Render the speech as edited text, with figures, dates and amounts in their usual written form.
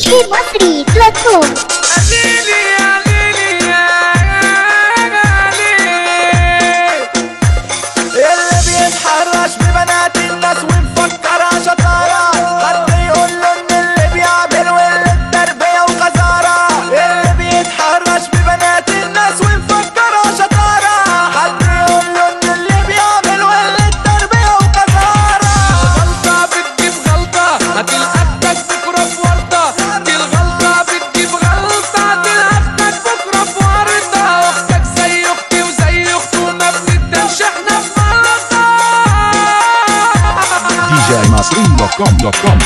djmصري.com. اللي بيتحرش ببنات الناس ومفكرها شطارة، حد يقول له ان اللي بيعمل واللي التربية وغزارة. اللي بيتحرش ببنات الناس ومفكرها شطارة، حد يقول له ان اللي بيعمل واللي التربية وغزارة. غلطة بتجيب غلطة هتلقاك بكرة في ورطة، دي الغلطة بتجيب غلطة هتلقاك بكرة في ورطة. أختك زي أختي وزي أخته وما بندمش احنا في غلطة. djmصري.com